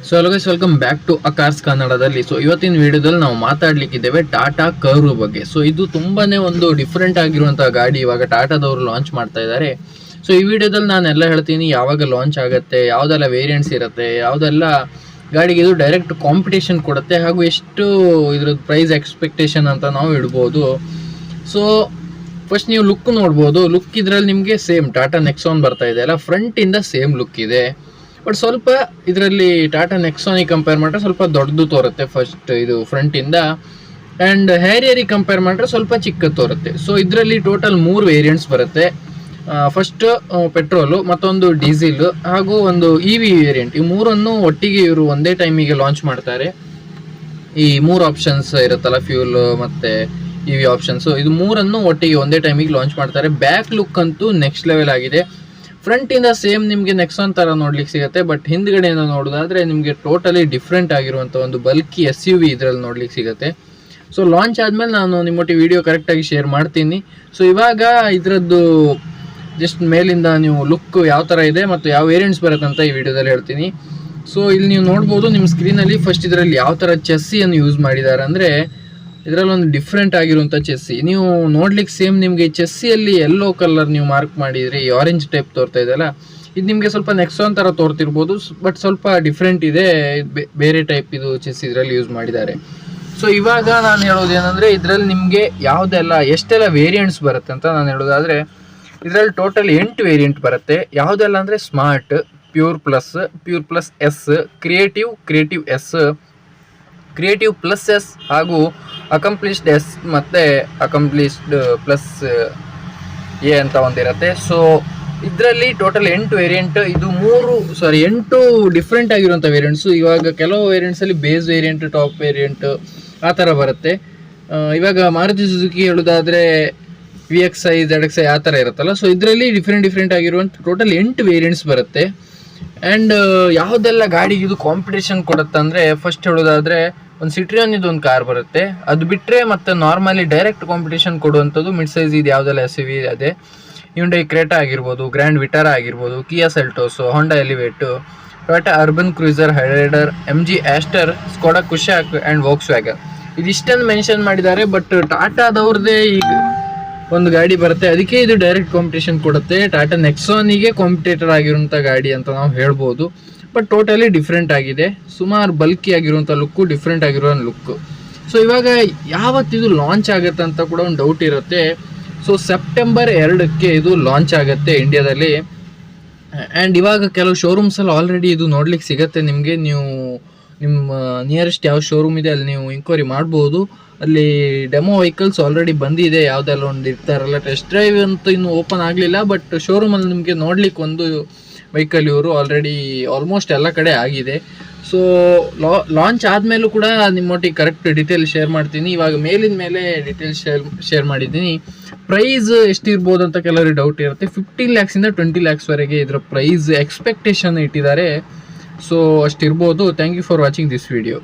So hello guys, welcome back to Acars ಕನ್ನಡದಲ್ಲಿ. So ಇವತ್ತಿನ ವಿಡಿಯೋದಲ್ಲಿ ನಾವು ಮಾತಾಡ್ಲಿಕ್ಕಿದ್ದೇವೆ ಟಾಟಾ ಕರ್ವ್ ಬಗ್ಗೆ. ಸೊ ಇದು ತುಂಬಾನೇ ಒಂದು ಡಿಫ್ರೆಂಟ್ ಆಗಿರುವಂತಹ ಗಾಡಿ ಇವಾಗ ಟಾಟಾದವರು ಲಾಂಚ್ ಮಾಡ್ತಾ ಇದ್ದಾರೆ. ಸೊ ಈ ವಿಡಿಯೋದಲ್ಲಿ ನಾನು ಎಲ್ಲ ಹೇಳ್ತೀನಿ, ಯಾವಾಗ ಲಾಂಚ್ ಆಗುತ್ತೆ, ಯಾವುದೆಲ್ಲ ವೇರಿಯಂಟ್ಸ್ ಇರುತ್ತೆ, ಯಾವುದೆಲ್ಲ ಗಾಡಿಗೆ ಇದು ಡೈರೆಕ್ಟ್ ಕಾಂಪಿಟೇಷನ್ ಕೊಡುತ್ತೆ, ಹಾಗೂ ಎಷ್ಟು ಇದ್ರದ್ದು ಪ್ರೈಸ್ ಎಕ್ಸ್ಪೆಕ್ಟೇಷನ್ ಅಂತ ನಾವು ಇಡ್ಬೋದು. ಸೊ ಫಸ್ಟ್ ನೀವು ಲುಕ್ ನೋಡ್ಬೋದು. ಲುಕ್ ಇದರಲ್ಲಿ ನಿಮಗೆ ಸೇಮ್ ಟಾಟಾ ನೆಕ್ಸಾನ್ ಬರ್ತಾ ಇದೆ ಅಲ್ಲ, ಫ್ರಂಟಿಂದ ಸೇಮ್ ಲುಕ್ ಇದೆ. ಬಟ್ ಸ್ವಲ್ಪ ಇದರಲ್ಲಿ ಟಾಟಾ ನೆಕ್ಸಾನಿಗೆ ಕಂಪೇರ್ ಮಾಡಿದ್ರೆ ಸ್ವಲ್ಪ ದೊಡ್ಡದು ತೋರುತ್ತೆ ಫಸ್ಟ್ ಇದು ಫ್ರಂಟಿಂದ. ಆ್ಯಂಡ್ ಹ್ಯಾರಿಯರಿಗೆ ಕಂಪೇರ್ ಮಾಡಿದ್ರೆ ಸ್ವಲ್ಪ ಚಿಕ್ಕದು ತೋರುತ್ತೆ. ಸೊ ಇದರಲ್ಲಿ ಟೋಟಲ್ 3 ವೇರಿಯಂಟ್ಸ್ ಬರುತ್ತೆ. ಫಸ್ಟ್ ಪೆಟ್ರೋಲು, ಮತ್ತೊಂದು ಡೀಸೆಲ್, ಹಾಗೂ ಒಂದು EV ವೇರಿಯಂಟ್. ಈ ಮೂರನ್ನು ಒಟ್ಟಿಗೆ ಇವರು ಒಂದೇ ಟೈಮಿಗೆ ಲಾಂಚ್ ಮಾಡ್ತಾರೆ. ಈ 3 ಆಪ್ಷನ್ಸ್ ಇರುತ್ತಲ್ಲ, ಫ್ಯೂಲ್ ಮತ್ತು EV ಆಪ್ಷನ್ಸು, ಇದು ಮೂರನ್ನು ಒಟ್ಟಿಗೆ ಒಂದೇ ಟೈಮಿಗೆ ಲಾಂಚ್ ಮಾಡ್ತಾರೆ. ಬ್ಯಾಕ್ ಲುಕ್ ಅಂತೂ ನೆಕ್ಸ್ಟ್ ಲೆವೆಲ್ ಆಗಿದೆ. ಫ್ರಂಟಿಂದ ಸೇಮ್ ನಿಮಗೆ ನೆಕ್ಸಾನ್ ಥರ ನೋಡ್ಲಿಕ್ಕೆ ಸಿಗುತ್ತೆ, ಬಟ್ ಹಿಂದ್ಗಡೆಯಿಂದ ನೋಡೋದಾದ್ರೆ ನಿಮಗೆ ಟೋಟಲಿ ಡಿಫ್ರೆಂಟ್ ಆಗಿರುವಂಥ ಒಂದು ಬಲ್ಕಿ SUV ಇದರಲ್ಲಿ ನೋಡ್ಲಿಕ್ಕೆ ಸಿಗುತ್ತೆ. ಸೊ ಲಾಂಚ್ ಆದಮೇಲೆ ನಾನು ನಿಮ್ಮೊಟ್ಟಿಗೆ ವಿಡಿಯೋ ಕರೆಕ್ಟಾಗಿ ಶೇರ್ ಮಾಡ್ತೀನಿ. ಸೊ ಇವಾಗ ಇದರದ್ದು ಜಸ್ಟ್ ಮೇಲಿಂದ ನೀವು ಲುಕ್ ಯಾವ ಥರ ಇದೆ ಮತ್ತು ಯಾವ ವೇರಿಯಂಟ್ಸ್ ಬರುತ್ತೆ ಅಂತ ಈ ವಿಡಿಯೋದಲ್ಲಿ ಹೇಳ್ತೀನಿ. ಸೊ ಇಲ್ಲಿ ನೀವು ನೋಡ್ಬೋದು ನಿಮ್ಮ ಸ್ಕ್ರೀನಲ್ಲಿ. ಫಸ್ಟ್ ಇದರಲ್ಲಿ ಯಾವ ಥರ ಚೆಸ್ಸಿಯನ್ನು ಯೂಸ್ ಮಾಡಿದ್ದಾರೆ ಅಂದರೆ, ಇದರಲ್ಲಿ ಒಂದು ಡಿಫ್ರೆಂಟ್ ಆಗಿರುವಂಥ ಚೆಸ್ಸಿ. ನೀವು ನೋಡ್ಲಿಕ್ಕೆ ಸೇಮ್ ನಿಮಗೆ ಚೆಸ್ಸಿಯಲ್ಲಿ ಯೆಲ್ಲೋ ಕಲರ್ ನೀವು ಮಾರ್ಕ್ ಮಾಡಿದರೆ ಈ ಆರೆಂಜ್ ಟೈಪ್ ತೋರ್ತಾ ಇದೆಯಲ್ಲ, ಇದು ನಿಮಗೆ ಸ್ವಲ್ಪ ನೆಕ್ಸಾನ್ ಥರ ತೋರ್ತಿರ್ಬೋದು, ಬಟ್ ಸ್ವಲ್ಪ ಡಿಫ್ರೆಂಟ್ ಇದೆ. ಬೇರೆ ಟೈಪ್ ಇದು ಚೆಸ್ ಇದರಲ್ಲಿ ಯೂಸ್ ಮಾಡಿದ್ದಾರೆ. ಸೊ ಇವಾಗ ನಾನು ಹೇಳೋದೇನೆಂದರೆ, ಇದರಲ್ಲಿ ನಿಮಗೆ ಯಾವುದೆಲ್ಲ ಎಷ್ಟೆಲ್ಲ ವೇರಿಯಂಟ್ಸ್ ಬರುತ್ತೆ ಅಂತ ನಾನು ಹೇಳೋದಾದರೆ, ಇದರಲ್ಲಿ ಟೋಟಲ್ 8 ವೇರಿಯಂಟ್ ಬರುತ್ತೆ. ಯಾವುದೆಲ್ಲ ಅಂದರೆ smart, pure plus S, creative S, creative plus S, ಹಾಗೂ ಅಕಂಪ್ಲಿಷ್ಡ್ ಎಸ್ ಮತ್ತು ಅಕಂಪ್ಲಿಷ್ಡ್ ಪ್ಲಸ್ ಎ ಅಂತ ಒಂದಿರುತ್ತೆ. ಸೊ ಇದರಲ್ಲಿ ಟೋಟಲ್ 8 ವೇರಿಯಂಟ್. ಇದು 8 ಡಿಫ್ರೆಂಟ್ ಆಗಿರುವಂಥ ವೇರಿಯಂಟ್ಸು. ಇವಾಗ ಕೆಲವು ವೇರಿಯಂಟ್ಸಲ್ಲಿ ಬೇಸ್ ವೇರಿಯಂಟ್, ಟಾಪ್ ವೇರಿಯಂಟ್ ಆ ಥರ ಬರುತ್ತೆ. ಇವಾಗ ಮಾರುತಿ ಸುಜುಕಿ ಹೇಳೋದಾದರೆ VXi, ZXi ಆ ಥರ ಇರುತ್ತಲ್ಲ. ಸೊ ಇದರಲ್ಲಿ ಡಿಫ್ರೆಂಟ್ ಆಗಿರುವಂಥ ಟೋಟಲ್ 8 ವೇರಿಯಂಟ್ಸ್ ಬರುತ್ತೆ. ಆ್ಯಂಡ್ ಯಾವುದೆಲ್ಲ ಗಾಡಿಗೆ ಇದು ಕಾಂಪಿಟೇಷನ್ ಕೊಡುತ್ತೆ ಅಂದರೆ, ಫಸ್ಟ್ ಹೇಳೋದಾದರೆ ಒಂದು ಸಿಟ್ರಿಯನ್ ಇದೊಂದು ಕಾರ್ ಬರುತ್ತೆ. ಅದು ಬಿಟ್ಟರೆ ಮತ್ತು ನಾರ್ಮಲಿ ಡೈರೆಕ್ಟ್ ಕಾಂಪಿಟೇಷನ್ ಕೊಡುವಂಥದ್ದು ಮಿಡ್ ಸೈಜ್ ಇದು ಯಾವುದೆಲ್ಲ SUV ಅದೇ ಹ್ಯುಂಡೈ ಕ್ರೇಟಾ ಆಗಿರ್ಬೋದು, ಗ್ರ್ಯಾಂಡ್ ವಿಟಾರಾ ಆಗಿರ್ಬೋದು, Kia Seltos, Honda Elevate, Toyota Urban Cruiser, Hyryder, MG Astor, Skoda Kushaq and Volkswagen. ಇದಿಷ್ಟನ್ನು ಮೆನ್ಷನ್ ಮಾಡಿದ್ದಾರೆ. ಬಟ್ ಟಾಟಾದವ್ರದ್ದೇ ಈಗ ಒಂದು ಗಾಡಿ ಬರುತ್ತೆ, ಅದಕ್ಕೆ ಇದು ಡೈರೆಕ್ಟ್ ಕಾಂಪಿಟೇಷನ್ ಕೊಡುತ್ತೆ. ಟಾಟಾ ನೆಕ್ಸಾನಿಗೆ ಕಾಂಪಿಟೇಟರ್ ಆಗಿರುವಂಥ ಗಾಡಿ ಅಂತ ನಾವು ಹೇಳ್ಬೋದು. ಬಟ್ ಟೋಟಲಿ ಡಿಫ್ರೆಂಟ್ ಆಗಿದೆ. ಸುಮಾರು ಬಲ್ಕಿ ಆಗಿರುವಂಥ ಲುಕ್ಕು, ಡಿಫ್ರೆಂಟ್ ಆಗಿರೋ ಲುಕ್ಕು. ಸೊ ಇವಾಗ ಯಾವತ್ತಿದು ಲಾಂಚ್ ಆಗುತ್ತೆ ಅಂತ ಕೂಡ ಒಂದು ಡೌಟ್ ಇರುತ್ತೆ. ಸೊ ಸೆಪ್ಟೆಂಬರ್ 2ಕ್ಕೆ ಇದು ಲಾಂಚ್ ಆಗುತ್ತೆ ಇಂಡಿಯಾದಲ್ಲಿ. ಆ್ಯಂಡ್ ಇವಾಗ ಕೆಲವು ಶೋರೂಮ್ಸಲ್ಲಿ ಆಲ್ರೆಡಿ ಇದು ನೋಡ್ಲಿಕ್ಕೆ ಸಿಗುತ್ತೆ ನಿಮಗೆ. ನೀವು ನಿಮ್ಮ ನಿಯರೆಸ್ಟ್ ಯಾವ ಶೋರೂಮ್ ಇದೆ ಅಲ್ಲಿ ನೀವು ಎಂಕ್ವೈರಿ ಮಾಡ್ಬೋದು. ಅಲ್ಲಿ ಡೆಮೋ ವೆಹಿಕಲ್ಸ್ ಆಲ್ರೆಡಿ ಬಂದಿದೆ. ಯಾವುದೆಲ್ಲ ಒಂದು ಇರ್ತಾರಲ್ಲ, ಟೆಸ್ಟ್ ಡ್ರೈವ್ ಅಂತೂ ಇನ್ನೂ ಓಪನ್ ಆಗಲಿಲ್ಲ, ಬಟ್ ಶೋರೂಮಲ್ಲಿ ನಿಮಗೆ ನೋಡ್ಲಿಕ್ಕೆ ಒಂದು ವೆಹಿಕಲ್ ಇವರು ಆಲ್ರೆಡಿ ಆಲ್ಮೋಸ್ಟ್ ಎಲ್ಲ ಕಡೆ ಆಗಿದೆ. ಸೊ ಲಾಂಚ್ ಆದಮೇಲೂ ಕೂಡ ನಿಮ್ಮೊಟ್ಟಿಗೆ ಕರೆಕ್ಟ್ ಡೀಟೇಲ್ ಶೇರ್ ಮಾಡ್ತೀನಿ. ಇವಾಗ ಮೇಲಿನ ಮೇಲೆ ಡೀಟೇಲ್ಸ್ ಶೇರ್ ಮಾಡಿದ್ದೀನಿ. ಪ್ರೈಸ್ ಎಷ್ಟಿರ್ಬೋದು ಅಂತ ಕೆಲವರಿಗೆ ಡೌಟ್ ಇರುತ್ತೆ. 15 lakhs-ಇಂದ 20 lakhs-ವರೆಗೆ ಇದರ ಪ್ರೈಸ್ ಎಕ್ಸ್ಪೆಕ್ಟೇಷನ್ ಇಟ್ಟಿದ್ದಾರೆ. ಸೊ ಅಷ್ಟಿರ್ಬೋದು. Thank you for watching this video.